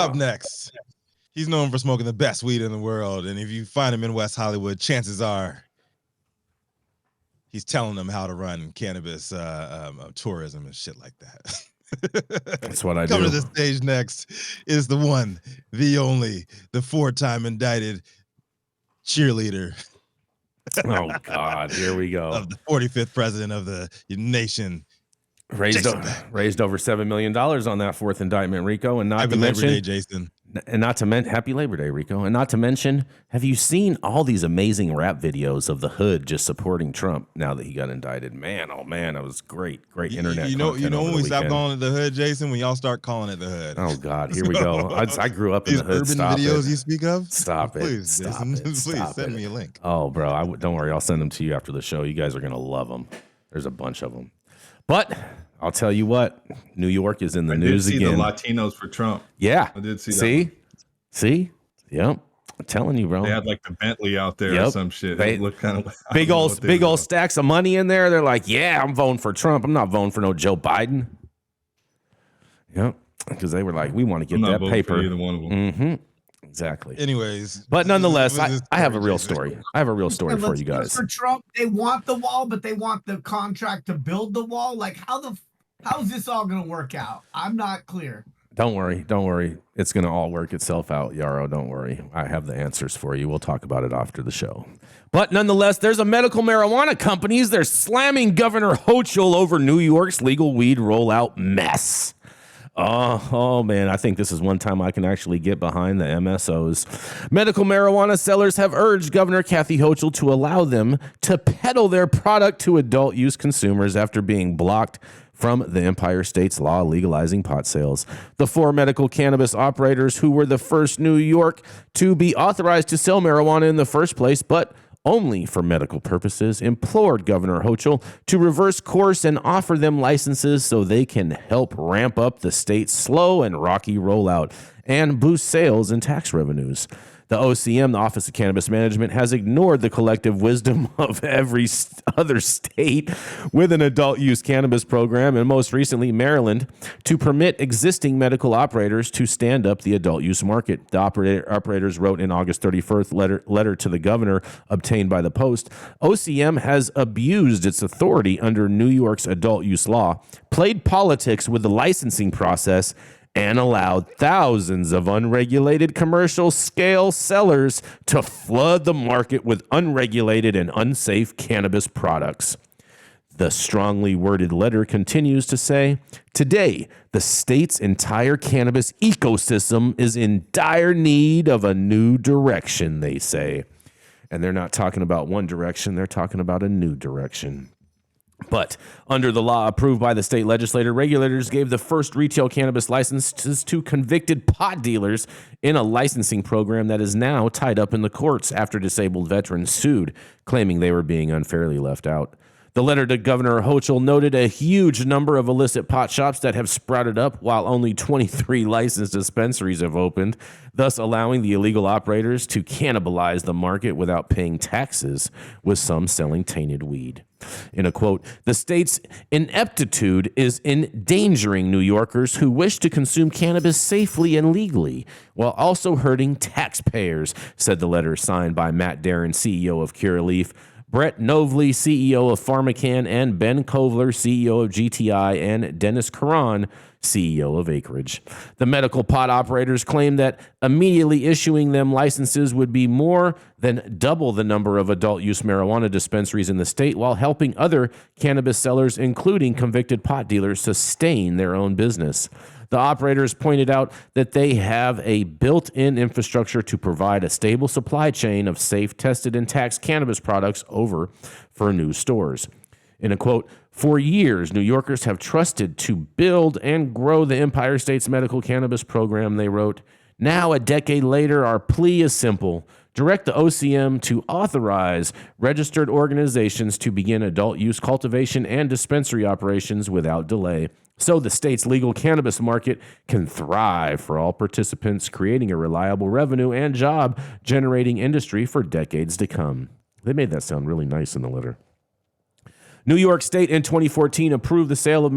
Up next, he's known for smoking the best weed in the world, and if you find him in West Hollywood, chances are he's telling them how to run cannabis tourism and shit like that. That's what I Coming do. to the stage next is the one, the only, the 4-time indicted cheerleader. Oh God, here we go. Of the 45th president of the nation. Raised over $7 million on that fourth indictment, Rico, and not Happy to mention, Labor Day, Jason. And not to mention, Happy Labor Day, Rico, and not to mention, have you seen all these amazing rap videos of the hood just supporting Trump now that he got indicted? Man, oh man, that was great internet. You know when we stop calling it the hood, Jason, when y'all start calling it the hood. Oh God, here we go. I grew up in the hood. Urban videos you speak of. Stop it, please, Jason. Please send me a link. Oh, bro, don't worry, I'll send them to you after the show. You guys are gonna love them. There's a bunch of them, but I'll tell you what, New York is in the news again. The Latinos for Trump. Yeah, I did see that. See? Yep. I'm telling you, bro. They had like the Bentley out there or some shit. They look kind of big old stacks of money in there. They're like, yeah, I'm voting for Trump. I'm not voting for no Joe Biden. Yep. Because they were like, we want to get that paper. For either one of them. Mm-hmm. Exactly. Anyways, but nonetheless, I have a real story. I have a real story for you guys. For Trump, they want the wall, but they want the contract to build the wall. Like, how's this all going to work out? I'm not clear. Don't worry. It's going to all work itself out, Yarrow. Don't worry. I have the answers for you. We'll talk about it after the show. But nonetheless, there's a medical marijuana companies. They're slamming Governor Hochul over New York's legal weed rollout mess. Oh, man, I think this is one time I can actually get behind the MSOs. Medical marijuana sellers have urged Governor Kathy Hochul to allow them to peddle their product to adult use consumers after being blocked from the Empire State's law legalizing pot sales. The 4 medical cannabis operators who were the first New York to be authorized to sell marijuana in the first place, but only for medical purposes, implored Governor Hochul to reverse course and offer them licenses so they can help ramp up the state's slow and rocky rollout and boost sales and tax revenues. The OCM, the Office of Cannabis Management, has ignored the collective wisdom of every other state with an adult use cannabis program, and most recently Maryland, to permit existing medical operators to stand up the adult use market. The operators wrote in August 31st letter to the governor obtained by the Post. OCM has abused its authority under New York's adult use law, played politics with the licensing process, and allowed thousands of unregulated commercial scale sellers to flood the market with unregulated and unsafe cannabis products. The strongly worded letter continues to say, today, the state's entire cannabis ecosystem is in dire need of a new direction, they say. And they're not talking about one direction, they're talking about a new direction. But under the law approved by the state legislature, regulators gave the first retail cannabis licenses to convicted pot dealers in a licensing program that is now tied up in the courts after disabled veterans sued, claiming they were being unfairly left out. The letter to Governor Hochul noted a huge number of illicit pot shops that have sprouted up, while only 23 licensed dispensaries have opened, thus allowing the illegal operators to cannibalize the market without paying taxes, with some selling tainted weed. In a quote, the state's ineptitude is endangering New Yorkers who wish to consume cannabis safely and legally, while also hurting taxpayers, said the letter signed by Matt Darren, CEO of Curaleaf, Brett Novely, CEO of PharmaCann, and Ben Kovler, CEO of GTI, and Dennis Caron, CEO of Acreage. The medical pot operators claim that immediately issuing them licenses would be more than double the number of adult use marijuana dispensaries in the state, while helping other cannabis sellers, including convicted pot dealers, sustain their own business. The operators pointed out that they have a built-in infrastructure to provide a stable supply chain of safe, tested, and taxed cannabis products over for new stores. In a quote, for years, New Yorkers have trusted to build and grow the Empire State's medical cannabis program, they wrote. Now, a decade later, our plea is simple. Direct the OCM to authorize registered organizations to begin adult use cultivation and dispensary operations without delay, so the state's legal cannabis market can thrive for all participants, creating a reliable revenue and job-generating industry for decades to come. They made that sound really nice in the letter. New York State in 2014 approved the sale of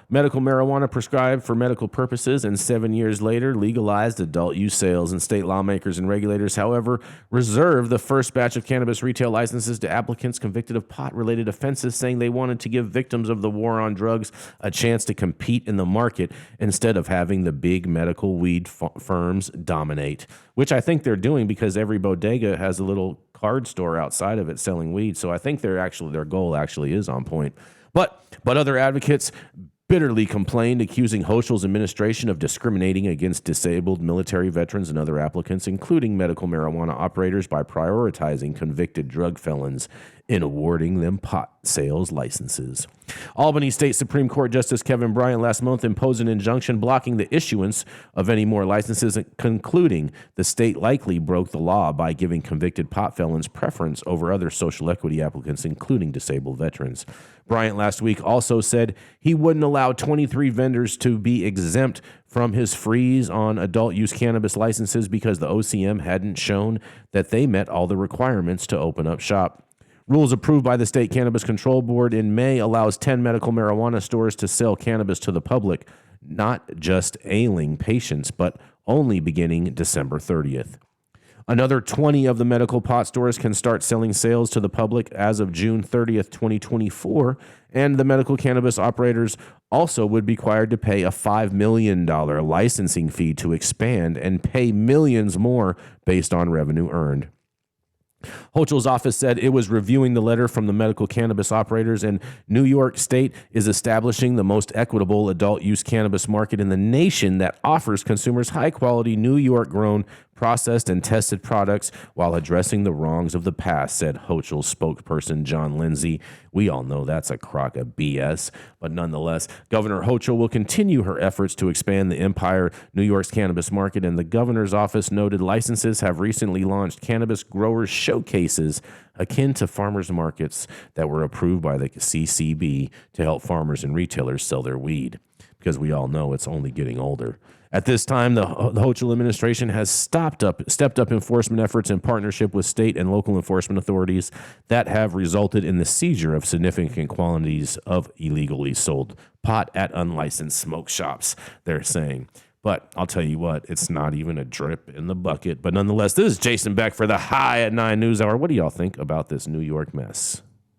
medical marijuana prescribed for medical purposes, and 7 years later legalized adult use sales. And state lawmakers and regulators, however, reserved the first batch of cannabis retail licenses to applicants convicted of pot-related offenses, saying they wanted to give victims of the war on drugs a chance to compete in the market instead of having the big medical weed firms dominate, which I think they're doing because every bodega has a little card store outside of it selling weed. So I think their goal actually is on point. But other advocates bitterly complained, accusing Hochul's administration of discriminating against disabled military veterans and other applicants, including medical marijuana operators, by prioritizing convicted drug felons in awarding them pot sales licenses. Albany State Supreme Court Justice Kevin Bryant last month imposed an injunction blocking the issuance of any more licenses, concluding the state likely broke the law by giving convicted pot felons preference over other social equity applicants, including disabled veterans. Bryant last week also said he wouldn't allow 23 vendors to be exempt from his freeze on adult use cannabis licenses because the OCM hadn't shown that they met all the requirements to open up shop. Rules approved by the State Cannabis Control Board in May allows 10 medical marijuana stores to sell cannabis to the public, not just ailing patients, but only beginning December 30th. Another 20 of the medical pot stores can start selling sales to the public as of June 30th, 2024, and the medical cannabis operators also would be required to pay a $5 million licensing fee to expand and pay millions more based on revenue earned. Hochul's office said it was reviewing the letter from the medical cannabis operators, and New York State is establishing the most equitable adult use cannabis market in the nation that offers consumers high-quality New York-grown, processed, and tested products while addressing the wrongs of the past, said Hochul's spokesperson John Lindsay. We all know that's a crock of BS, but nonetheless, Governor Hochul will continue her efforts to expand the empire New York's cannabis market, and the governor's office noted licenses have recently launched cannabis growers showcases akin to farmers markets that were approved by the CCB to help farmers and retailers sell their weed, because we all know it's only getting older. At this time, the Hochul administration has stepped up enforcement efforts in partnership with state and local enforcement authorities that have resulted in the seizure of significant quantities of illegally sold pot at unlicensed smoke shops, they're saying. But I'll tell you what, it's not even a drip in the bucket. But nonetheless, this is Jason Beck for the High at 9 News Hour. What do y'all think about this New York mess?